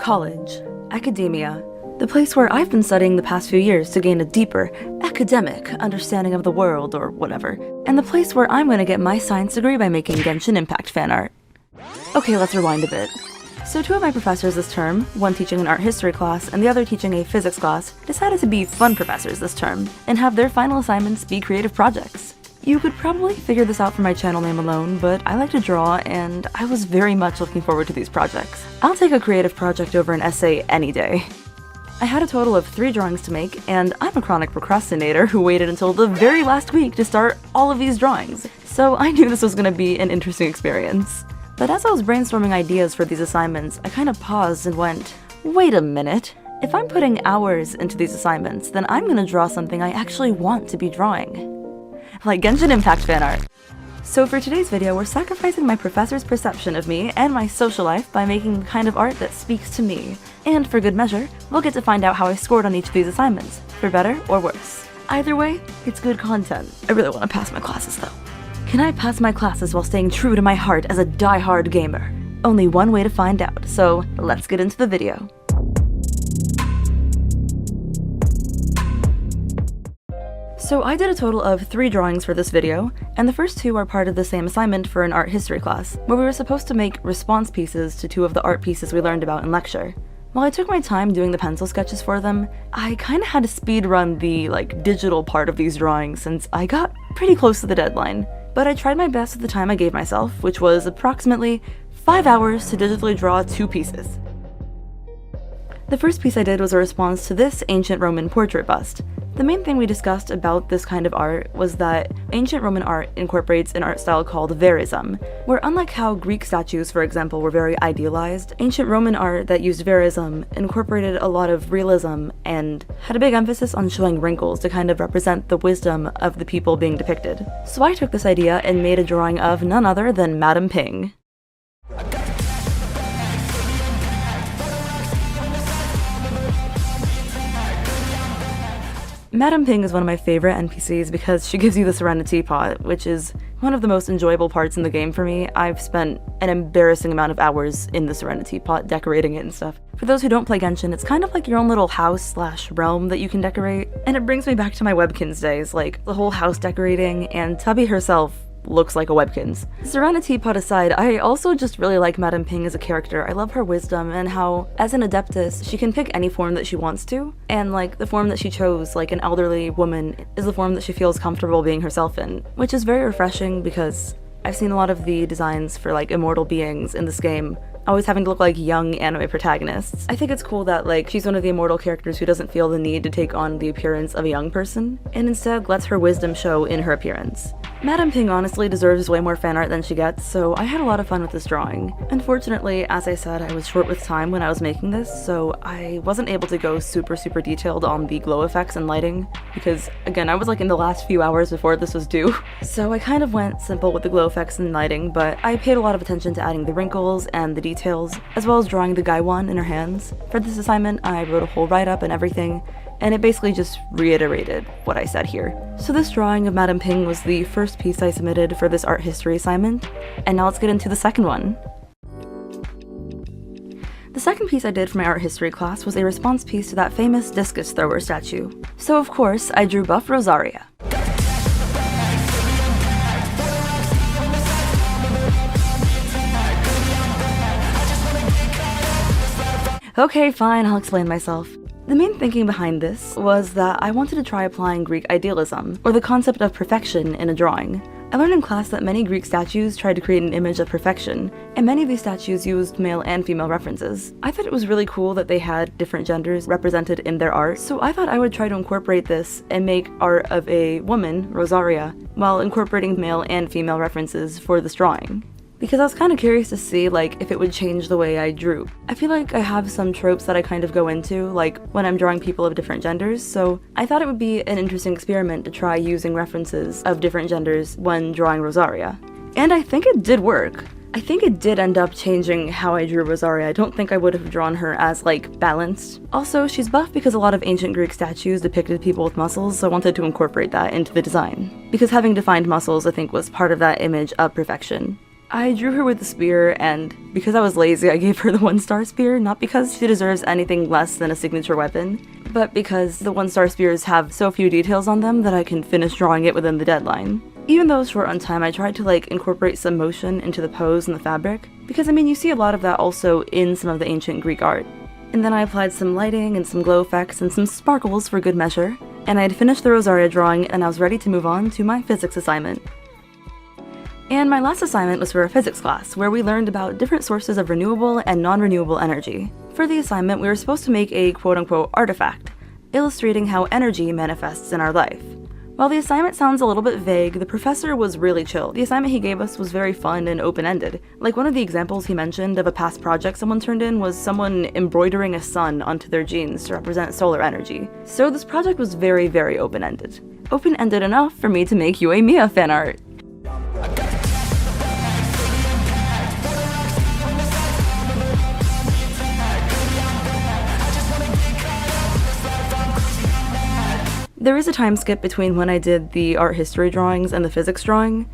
college, academia, the place where I've been studying the past few years to gain a deeper, academic understanding of the world or whatever, and the place where I'm gonna get my science degree by making Genshin Impact fan art. Okay, let's rewind a bit. So two of my professors this term, one teaching an art history class and the other teaching a physics class, decided to be fun professors this term and have their final assignments be creative projects. You could probably figure this out from my channel name alone, but I like to draw and I was very much looking forward to these projects. I'll take a creative project over an essay any day. I had a total of 3 drawings to make, and I'm a chronic procrastinator who waited until the very last week to start all of these drawings, so I knew this was going to be an interesting experience. But as I was brainstorming ideas for these assignments, I kind of paused and went, wait a minute, if I'm putting hours into these assignments, then I'm going to draw something I actually want to be drawing. Like Genshin Impact fan art. So for today's video, we're sacrificing my professor's perception of me and my social life by making the kind of art that speaks to me. And for good measure, we'll get to find out how I scored on each of these assignments, for better or worse. Either way, it's good content. I really want to pass my classes though. Can I pass my classes while staying true to my heart as a die-hard gamer? Only one way to find out, so let's get into the video. So I did a total of 3 drawings for this video, and the first 2 are part of the same assignment for an art history class, where we were supposed to make response pieces to 2 of the art pieces we learned about in lecture. While I took my time doing the pencil sketches for them, I kinda had to speed run the, digital part of these drawings since I got pretty close to the deadline. But I tried my best with the time I gave myself, which was approximately 5 hours to digitally draw 2 pieces. The first piece I did was a response to this ancient Roman portrait bust. The main thing we discussed about this kind of art was that ancient Roman art incorporates an art style called verism, where unlike how Greek statues, for example, were very idealized, ancient Roman art that used verism incorporated a lot of realism and had a big emphasis on showing wrinkles to kind of represent the wisdom of the people being depicted. So I took this idea and made a drawing of none other than Madame Ping. Madame Ping is one of my favorite NPCs because she gives you the Serenity Pot, which is one of the most enjoyable parts in the game for me. I've spent an embarrassing amount of hours in the Serenity Pot decorating it and stuff. For those who don't play Genshin, it's kind of like your own little house/realm that you can decorate, and it brings me back to my Webkinz days, like the whole house decorating, and Tubby herself looks like a Webkinz. Serenity Pot aside, I also just really like Madame Ping as a character. I love her wisdom and how, as an Adeptus, she can pick any form that she wants to, and the form that she chose, like an elderly woman, is the form that she feels comfortable being herself in, which is very refreshing because I've seen a lot of the designs for immortal beings in this game always having to look like young anime protagonists. I think it's cool that she's one of the immortal characters who doesn't feel the need to take on the appearance of a young person, and instead lets her wisdom show in her appearance. Madame Ping honestly deserves way more fan art than she gets, so I had a lot of fun with this drawing. Unfortunately, as I said, I was short with time when I was making this, so I wasn't able to go super detailed on the glow effects and lighting, because again, I was in the last few hours before this was due. So I kind of went simple with the glow effects and lighting, but I paid a lot of attention to adding the wrinkles and the details, as well as drawing the Gaiwan in her hands. For this assignment, I wrote a whole write-up and everything, and it basically just reiterated what I said here. So this drawing of Madame Ping was the first piece I submitted for this art history assignment, and now let's get into the second one. The second piece I did for my art history class was a response piece to that famous discus thrower statue. So of course, I drew buff Rosaria. Okay, fine, I'll explain myself. The main thinking behind this was that I wanted to try applying Greek idealism, or the concept of perfection, in a drawing. I learned in class that many Greek statues tried to create an image of perfection, and many of these statues used male and female references. I thought it was really cool that they had different genders represented in their art, so I thought I would try to incorporate this and make art of a woman, Rosaria, while incorporating male and female references for this drawing. Because I was kind of curious to see if it would change the way I drew. I feel like I have some tropes that I kind of go into, when I'm drawing people of different genders, so I thought it would be an interesting experiment to try using references of different genders when drawing Rosaria. And I think it did work. I think it did end up changing how I drew Rosaria. I don't think I would have drawn her as, balanced. Also, she's buff because a lot of ancient Greek statues depicted people with muscles, so I wanted to incorporate that into the design. Because having defined muscles, I think, was part of that image of perfection. I drew her with the spear, and because I was lazy, I gave her the 1-star spear, not because she deserves anything less than a signature weapon, but because the 1-star spears have so few details on them that I can finish drawing it within the deadline. Even though short on time, I tried to incorporate some motion into the pose and the fabric, because I mean you see a lot of that also in some of the ancient Greek art. And then I applied some lighting and some glow effects and some sparkles for good measure, and I had finished the Rosaria drawing and I was ready to move on to my physics assignment. And my last assignment was for a physics class, where we learned about different sources of renewable and non-renewable energy. For the assignment, we were supposed to make a quote-unquote artifact, illustrating how energy manifests in our life. While the assignment sounds a little bit vague, the professor was really chill. The assignment he gave us was very fun and open-ended. Like one of the examples he mentioned of a past project someone turned in was someone embroidering a sun onto their jeans to represent solar energy. So this project was very, very open-ended. Open-ended enough for me to make Yoimiya fan art. There is a time skip between when I did the art history drawings and the physics drawing,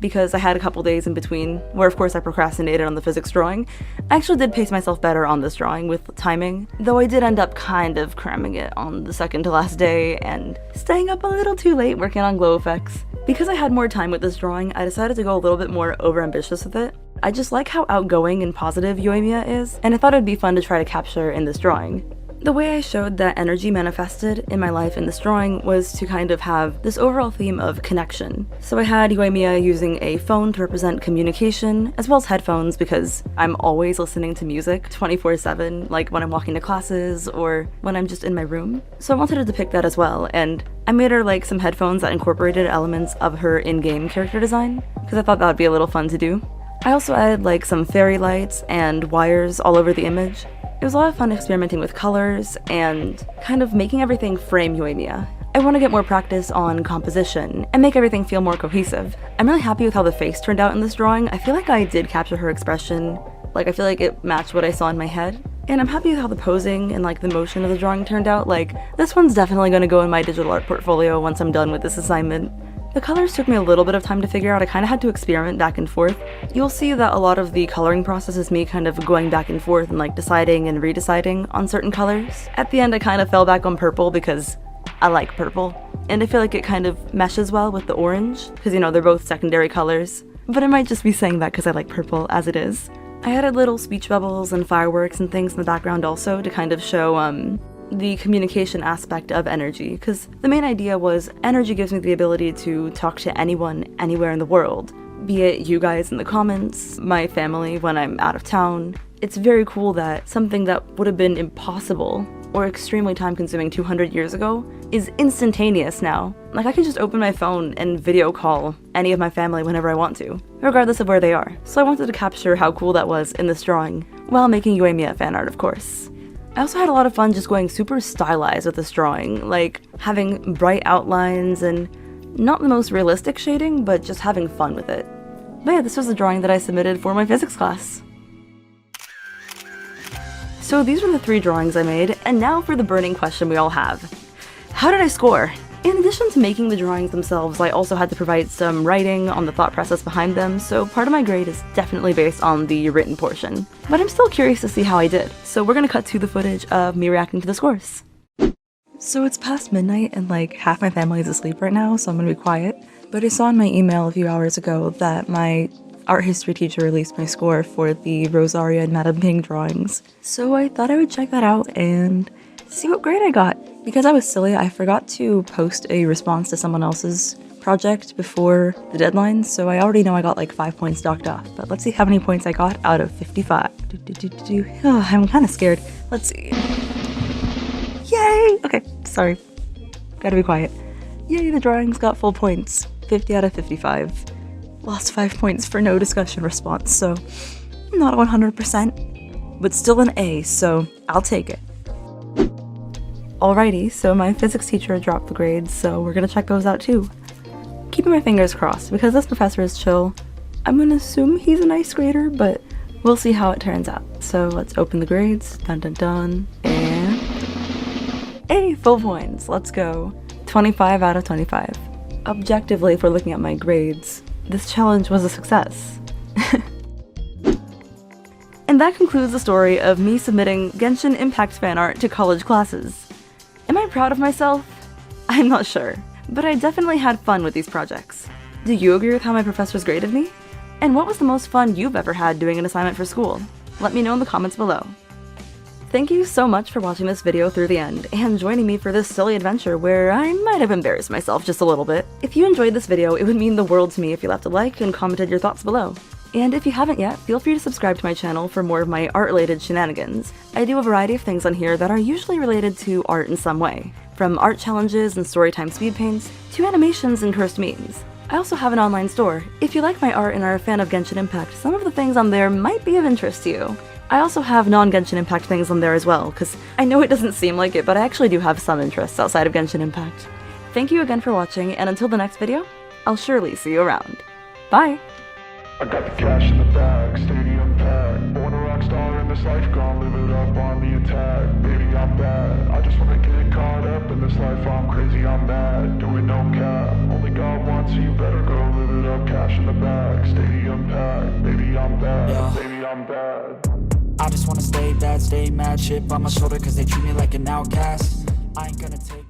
because I had a couple days in between, where of course I procrastinated on the physics drawing. I actually did pace myself better on this drawing with timing, though I did end up kind of cramming it on the second to last day and staying up a little too late working on glow effects. Because I had more time with this drawing, I decided to go a little bit more overambitious with it. I just like how outgoing and positive Yoimiya is, and I thought it'd be fun to try to capture in this drawing. The way I showed that energy manifested in my life in this drawing was to kind of have this overall theme of connection. So I had Yoimiya using a phone to represent communication, as well as headphones because I'm always listening to music 24/7, like when I'm walking to classes or when I'm just in my room. So I wanted to depict that as well, and I made her some headphones that incorporated elements of her in-game character design, because I thought that would be a little fun to do. I also added some fairy lights and wires all over the image. It was a lot of fun experimenting with colors and kind of making everything frame Yoimiya. I want to get more practice on composition and make everything feel more cohesive. I'm really happy with how the face turned out in this drawing. I feel like I did capture her expression. I feel like it matched what I saw in my head. And I'm happy with how the posing and the motion of the drawing turned out. This one's definitely going to go in my digital art portfolio once I'm done with this assignment. The colors took me a little bit of time to figure out. I kind of had to experiment back and forth. You'll see that a lot of the coloring process is me kind of going back and forth and deciding and redeciding on certain colors. At the end I kind of fell back on purple because I like purple. And I feel like it kind of meshes well with the orange, because they're both secondary colors. But I might just be saying that because I like purple as it is. I added little speech bubbles and fireworks and things in the background also to kind of show the communication aspect of energy, because the main idea was energy gives me the ability to talk to anyone, anywhere in the world, be it you guys in the comments, my family when I'm out of town. It's very cool that something that would have been impossible or extremely time-consuming 200 years ago is instantaneous now. I can just open my phone and video call any of my family whenever I want to, regardless of where they are. So I wanted to capture how cool that was in this drawing, while making Yoimiya fan art, of course. I also had a lot of fun just going super stylized with this drawing, having bright outlines and not the most realistic shading, but just having fun with it. But yeah, this was the drawing that I submitted for my physics class. So these were the 3 drawings I made, and now for the burning question we all have. How did I score? In addition to making the drawings themselves, I also had to provide some writing on the thought process behind them, so part of my grade is definitely based on the written portion. But I'm still curious to see how I did, so we're gonna cut to the footage of me reacting to the scores. So it's past midnight and half my family is asleep right now, so I'm gonna be quiet. But I saw in my email a few hours ago that my art history teacher released my score for the Rosaria and Madame Ping drawings. So I thought I would check that out and see what grade I got. Because I was silly, I forgot to post a response to someone else's project before the deadline, so I already know I got 5 points docked off. But let's see how many points I got out of 55. Oh, I'm kind of scared. Let's see. Yay! Okay, sorry. Gotta be quiet. Yay, the drawings got full points. 50 out of 55. Lost 5 points for no discussion response, so not 100%, but still an A, so I'll take it. Alrighty, so my physics teacher dropped the grades, so we're gonna check those out too. Keeping my fingers crossed, because this professor is chill. I'm gonna assume he's a nice grader, but we'll see how it turns out. So let's open the grades, dun dun dun, and... hey, full points, let's go. 25 out of 25. Objectively, if we're looking at my grades, this challenge was a success. And that concludes the story of me submitting Genshin Impact fan art to college classes. Am I proud of myself? I'm not sure, but I definitely had fun with these projects. Do you agree with how my professors graded me? And what was the most fun you've ever had doing an assignment for school? Let me know in the comments below. Thank you so much for watching this video through the end, and joining me for this silly adventure where I might have embarrassed myself just a little bit. If you enjoyed this video, it would mean the world to me if you left a like and commented your thoughts below. And if you haven't yet, feel free to subscribe to my channel for more of my art-related shenanigans. I do a variety of things on here that are usually related to art in some way, from art challenges and storytime speed paints, to animations and cursed memes. I also have an online store. If you like my art and are a fan of Genshin Impact, some of the things on there might be of interest to you. I also have non-Genshin Impact things on there as well, because I know it doesn't seem like it, but I actually do have some interests outside of Genshin Impact. Thank you again for watching, and until the next video, I'll surely see you around. Bye! I got the cash in the bag, stadium packed. Born a rock star in this life, gonna live it up on the attack. Baby, I'm bad, I just wanna get caught up in this life. I'm crazy, I'm mad, doing no cap. Only God wants you, better go live it up. Cash in the bag, stadium packed. Baby, I'm bad, yeah. Baby, I'm bad. I just wanna stay bad, stay mad, shit on my shoulder cause they treat me like an outcast. I ain't gonna take